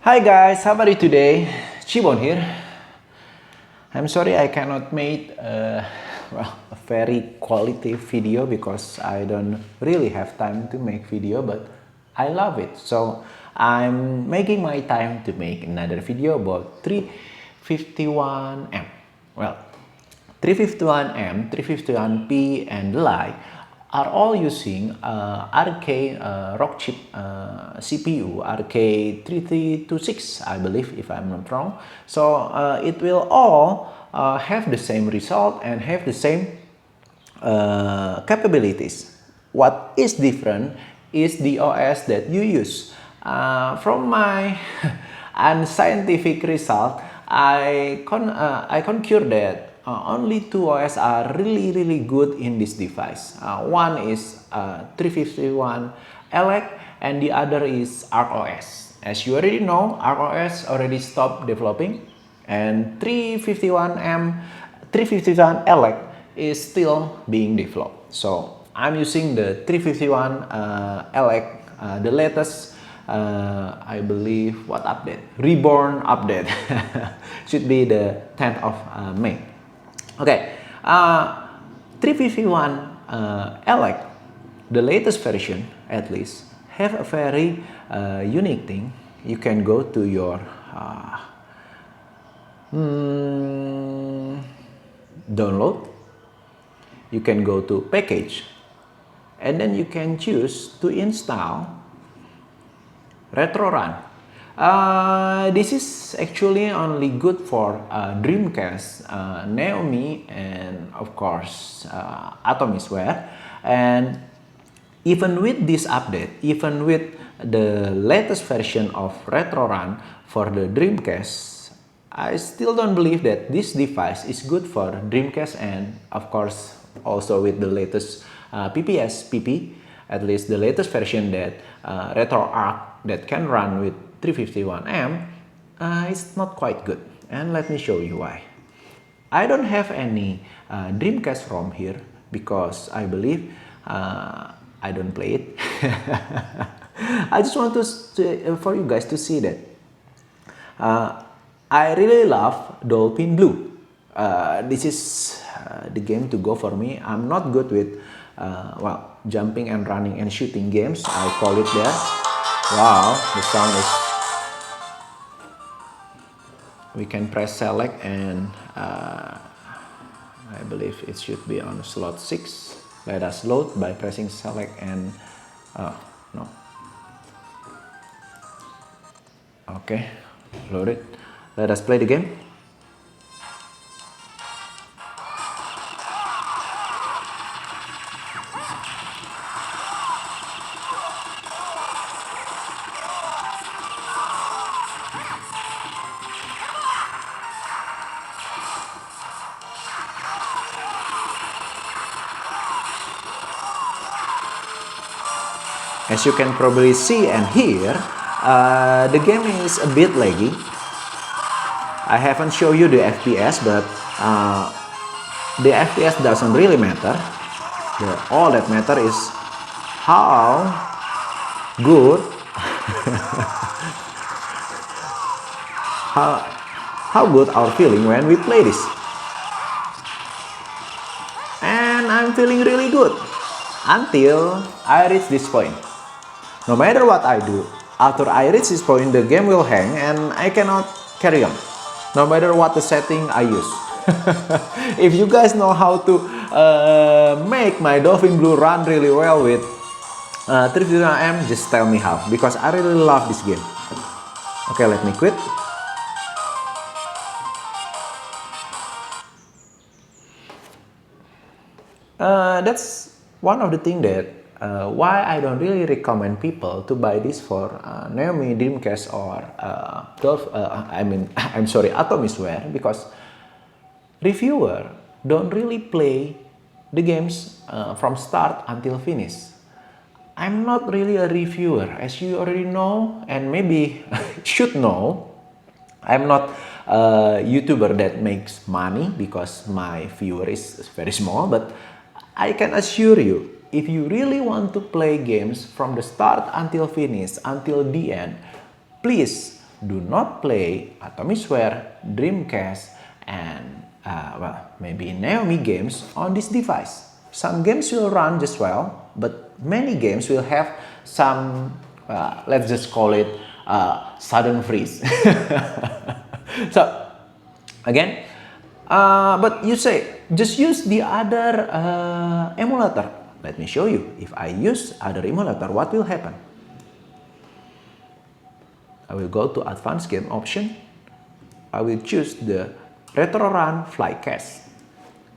Hi guys, how are you today? Chibon here. I'm sorry I cannot make a very quality video because I don't really have time to make video, but I love it. So I'm making my time to make another video about 351M. Well, 351M, 351P, and the like are all using RK Rockchip CPU, RK3326, I believe, if I'm not wrong. So it will all have the same result and have the same capabilities. What is different is the OS that you use. From my unscientific result, I concur that only two OS are really good in this device. One is 351 ELEC and the other is ArcOS. As you already know, ArcOS already stopped developing and 351 ELEC is still being developed. So I'm using the 351 ELEC, the latest I believe what update? Reborn update. Should be the 10th of May. Okay, 351 ELEC, the latest version at least, have a very unique thing. You can go to your download, you can go to package, and then you can choose to install RetroRun. This is actually only good for Dreamcast, Naomi, and of course Atomisware. And even with this update, even with the latest version of RetroRun for the Dreamcast, I still don't believe that this device is good for Dreamcast, and of course also with the latest PPS PP, at least the latest version that RetroArch that can run with 351M is not quite good, and let me show you why. I don't have any Dreamcast ROM here because I believe I don't play it. I just want for you guys to see that I really love Dolphin Blue. This is the game to go for me. I'm not good with well, jumping and running and shooting games, I call it that. Wow, the sound is... We can press select and I believe it should be on slot 6. Let us load by pressing select and no. Okay, load it. Let us play the game. As you can probably see and hear, the game is a bit laggy. I haven't shown you the FPS, but the FPS doesn't really matter. All that matter is how good how good our feeling when we play this. And I'm feeling really good until I reach this point. No matter what I do, after I reach this point, the game will hang and I cannot carry on, no matter what the setting I use. If you guys know how to make my Dolphin Blue run really well with 351M, just tell me how, because I really love this game. Okay, let me quit. That's one of the things that why I don't really recommend people to buy this for Naomi, Dreamcast, or I'm sorry, Atomisware, because reviewer don't really play the games from start until finish. I'm not really a reviewer, as you already know, and maybe should know. I'm not a YouTuber that makes money because my viewer is very small, but I can assure you, if you really want to play games from the start until finish, until the end, please do not play Atomisware, Dreamcast, and well, maybe Naomi games on this device. Some games will run just well, but many games will have some, let's just call it sudden freeze. So, again, but you say, just use the other emulator. Let me show you. If I use other emulator, what will happen? I will go to Advanced Game option. I will choose the RetroRun Flycast.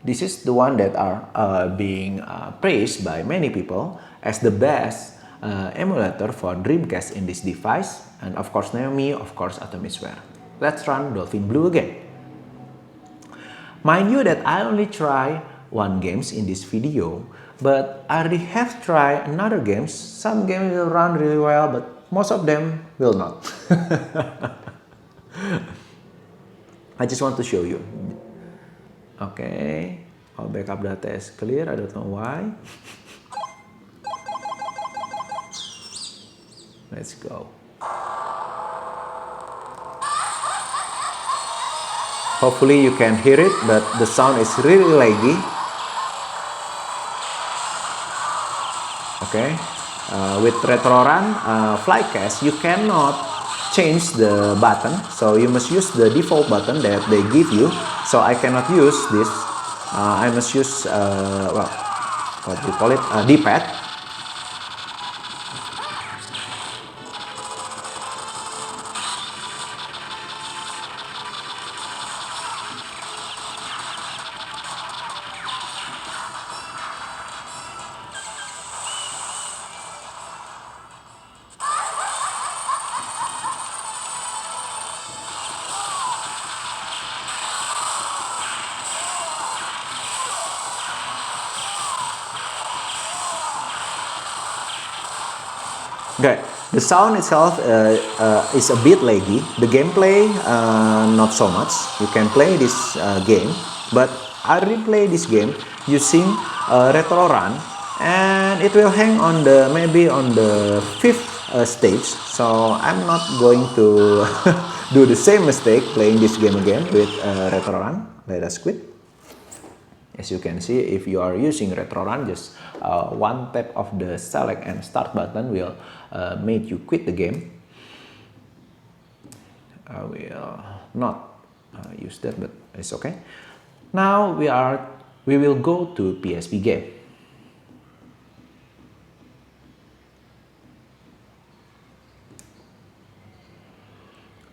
This is the one that are being praised by many people as the best emulator for Dreamcast in this device. And of course Naomi, of course Atomisware. Let's run Dolphin Blue again. Mind you that I only try one games in this video, but I already have tried another games. Some games will run really well, but most of them will not. I just want to show you. Okay, all backup data is clear. I don't know why. Let's go. Hopefully you can hear it, but the sound is really laggy. Okay, with RetroRun Flycast, you cannot change the button, so you must use the default button that they give you. So I cannot use this. I must use well, what do you call it? D-pad. Okay, the sound itself is a bit laggy. The gameplay, not so much. You can play this game, but I replay this game using RetroRun, and it will hang on the maybe on the 5th stage. So I'm not going to do the same mistake playing this game again with RetroRun. Let us quit. As you can see, if you are using RetroRun, just one tap of the select and start button will make you quit the game. I will not use that, but it's okay. Now we will go to PSP game.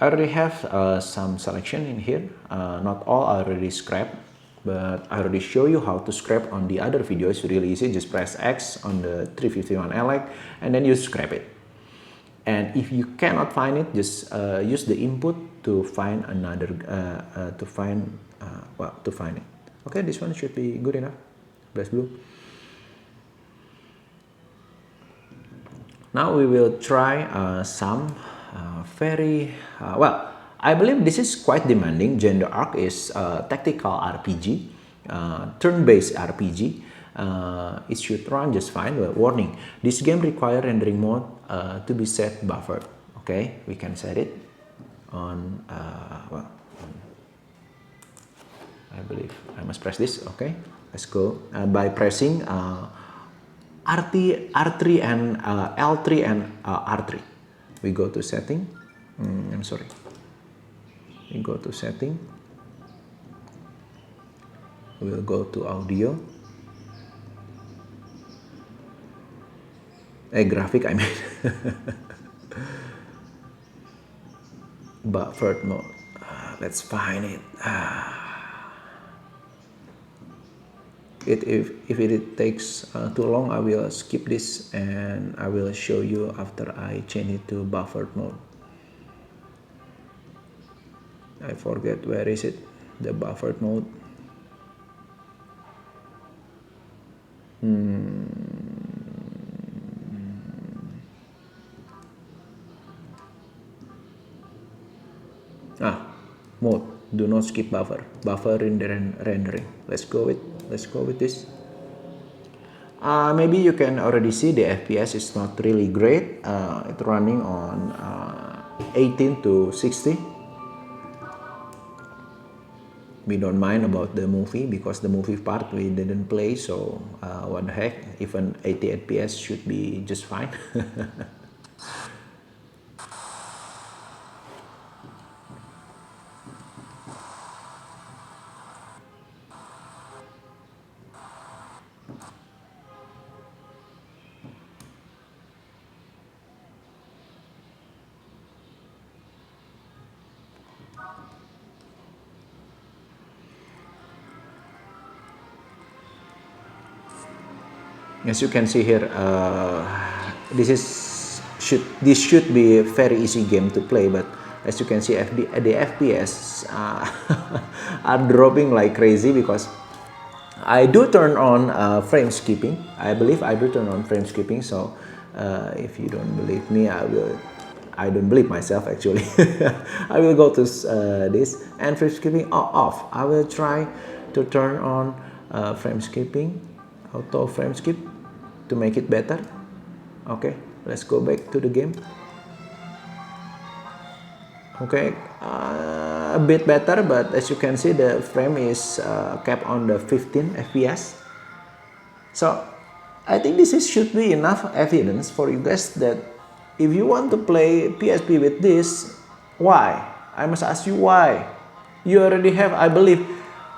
I already have some selection in here. Not all are already scrapped, but I already show you how to scrap on the other video. It's really easy. Just press X on the 351 elect and then you scrap it. And if you cannot find it, just use the input to find another to find it. Okay, this one should be good enough. BlazBlue. Now we will try some very well. I believe this is quite demanding. Gender Arc is a tactical RPG, turn-based RPG. It should run just fine, but warning, this game requires rendering mode to be set buffered. Okay, we can set it on, well, I believe I must press this. Okay, let's go by pressing R3 and L3 and R3. We go to setting. I'm sorry. We go to setting. We'll go to audio. Graphic I mean. Buffered mode. Let's find it. If it takes too long, I will skip this and I will show you after I change it to buffered mode. I forget where is it, the buffered mode. Mode, do not skip buffer rendering. Let's go with this. Maybe you can already see the FPS is not really great. It's running on 18 to 60. We don't mind about the movie because the movie part we didn't play, so what the heck, even 80 FPS should be just fine. As you can see here, this should be a very easy game to play, but as you can see, the FPS are dropping like crazy because I do turn on frame skipping. I believe I do turn on frame skipping. So if you don't believe me, I don't believe myself actually. I will go to this and frame skipping off. I will try to turn on frame skipping, auto frame skip, to make it better. Okay, let's go back to the game. Okay, a bit better, but as you can see, the frame is kept on the 15 FPS. So I think should be enough evidence for you guys that if you want to play PSP with this, why? I must ask you why. You already have, I believe,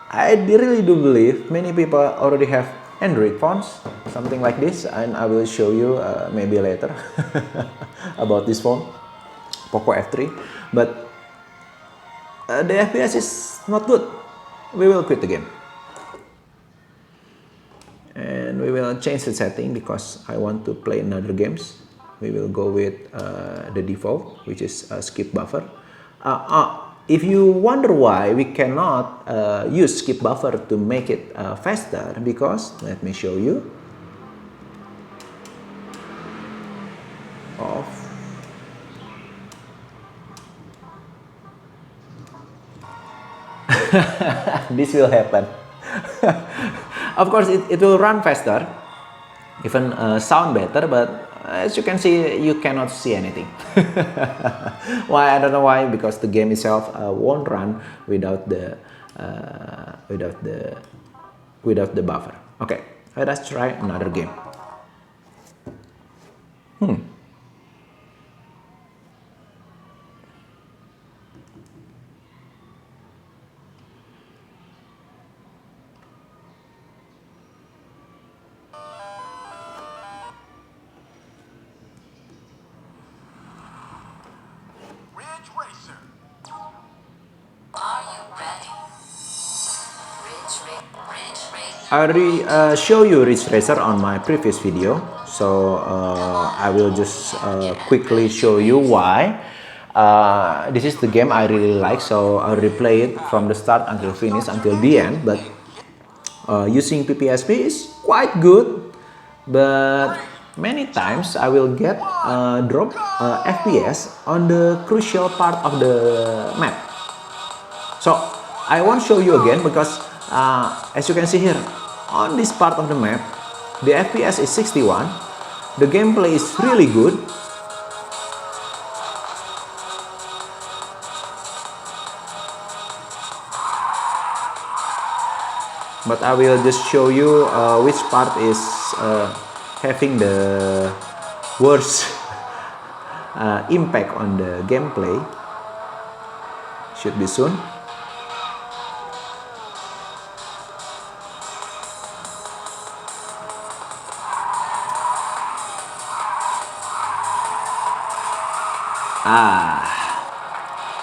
I really do believe many people already have Android phones, something like this, and I will show you maybe later about this phone, Poco F3. But the FPS is not good. We will quit the game. And we will change the setting because I want to play another games. We will go with the default, which is skip buffer. If you wonder why we cannot use skip buffer to make it faster, because let me show you. Off. This will happen. Of course, it will run faster, even sound better, but as you can see, you cannot see anything. Why? I don't know why. Because the game itself won't run without the buffer. Okay, let us try another game. I already show you Ridge Racer on my previous video, so I will just quickly show you why. This is the game I really like, so I replay it from the start until finish, until the end. But using PPSP is quite good, but many times I will get drop FPS on the crucial part of the map. So I won't show you again because as you can see here, on this part of the map, the FPS is 61, the gameplay is really good. But I will just show you which part is having the worst impact on the gameplay. Should be soon.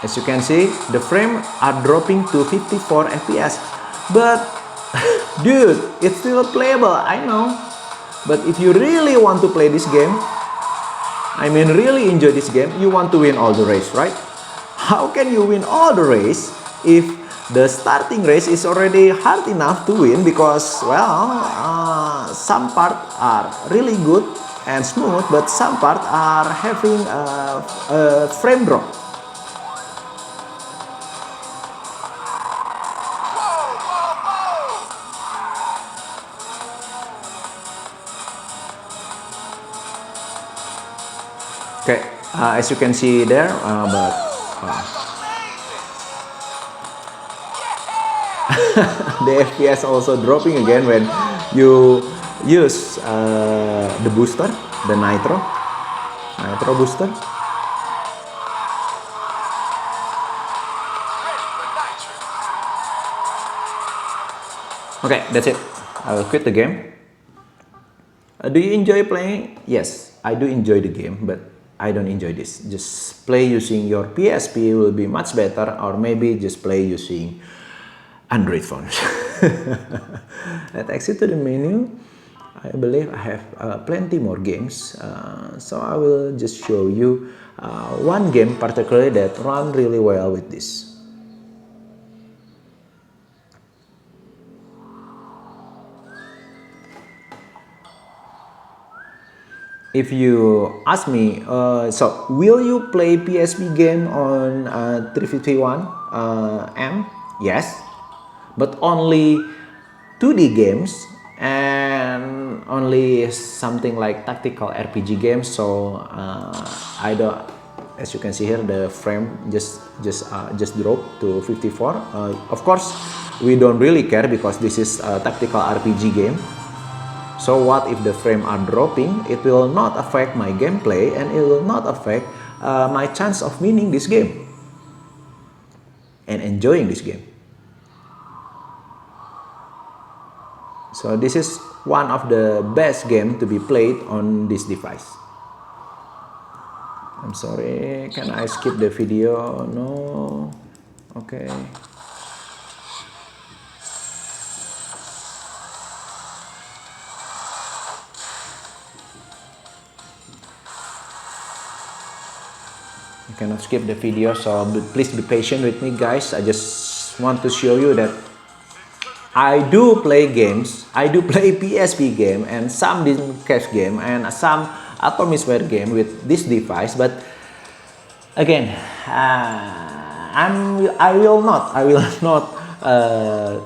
As you can see, the frame are dropping to 54 FPS. But, dude, it's still playable, I know. But if you really want to play this game, I mean really enjoy this game, you want to win all the race, right? How can you win all the race if the starting race is already hard enough to win? Because, well, some parts are really good and smooth, but some parts are having a frame drop. Okay, as you can see there, but the FPS also dropping again when you use the booster, the nitro booster. Okay, that's it. I will quit the game. Do you enjoy playing? Yes, I do enjoy the game, but I don't enjoy this. Just play using your PSP will be much better, or maybe just play using Android phones. Let's exit to the menu. I believe I have plenty more games, so I will just show you one game particularly that run really well with this. If you ask me, so will you play PSP game on 351M? Yes, but only 2D games and only something like tactical RPG games. So I don't, as you can see here, the frame just dropped to 54. Of course, we don't really care because this is a tactical RPG game. So what if the frame are dropping? It will not affect my gameplay and it will not affect my chance of winning this game and enjoying this game. So this is one of the best game to be played on this device. I'm sorry, can I skip the video? No. Okay. I cannot skip the video, so please be patient with me, guys. I just want to show you that I do play games. I do play PSP game and some Dreamcast game and some Atomisware game with this device. But again, I will not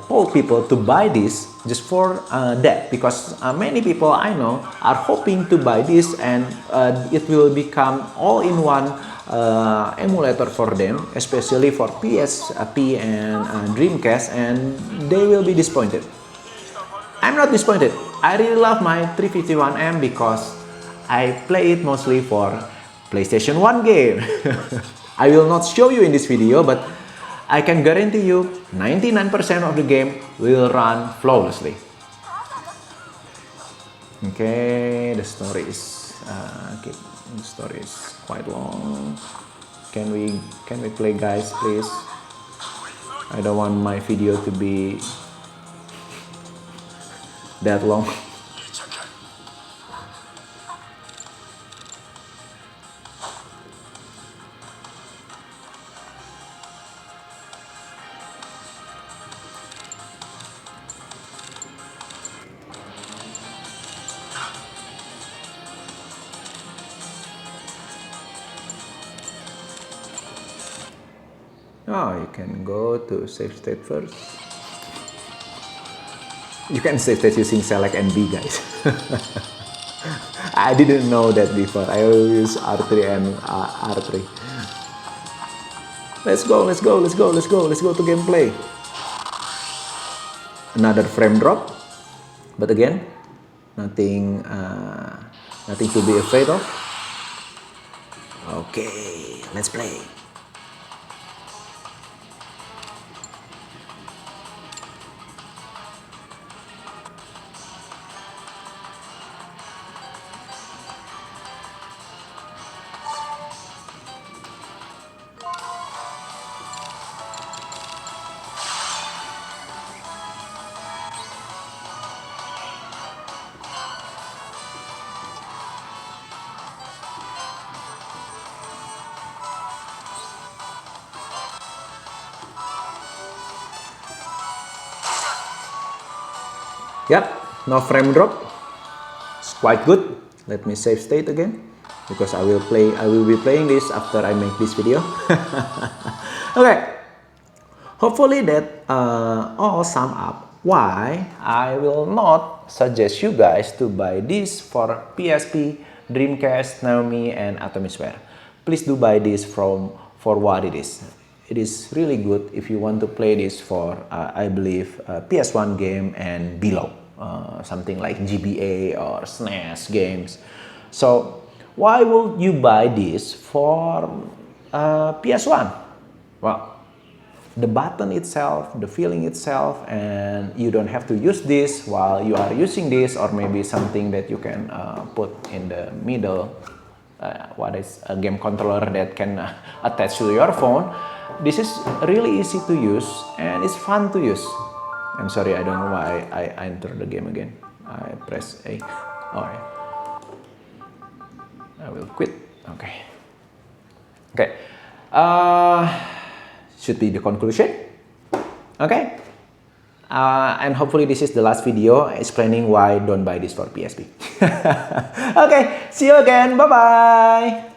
told people to buy this just for that, because many people I know are hoping to buy this and it will become all-in-one emulator for them, especially for PSP and Dreamcast, and they will be disappointed. I'm not disappointed. I really love my 351M because I play it mostly for PlayStation 1 game. I will not show you in this video, but I can guarantee you 99% of the game will run flawlessly. Okay, the story is quite long. Can we play, guys, please? I don't want my video to be that long. Oh, you can go to save state first. You can save state using select and B, guys. I didn't know that before. I will use R3 and R3. Let's go to gameplay. Another frame drop, but again, nothing to be afraid of. Okay, let's play. Yep, no frame drop. It's quite good. Let me save state again because I will be playing this after I make this video. Okay. Hopefully that all sum up why I will not suggest you guys to buy this for PSP, Dreamcast, Naomi, and Atomisware. please do buy this for what it is. It is really good if you want to play this for, I believe, PS1 game and below, something like GBA or SNES games. So why would you buy this for PS1? Well, the button itself, the feeling itself, and you don't have to use this while you are using this, or maybe something that you can put in the middle. What is a game controller that can attach to your phone. This is really easy to use and it's fun to use. I'm sorry, I don't know why I entered the game again. I press A. Oh yeah. I will quit. Okay. Okay. Should be the conclusion. Okay. And hopefully this is the last video explaining why don't buy this for PSP. Okay, see you again. Bye-bye.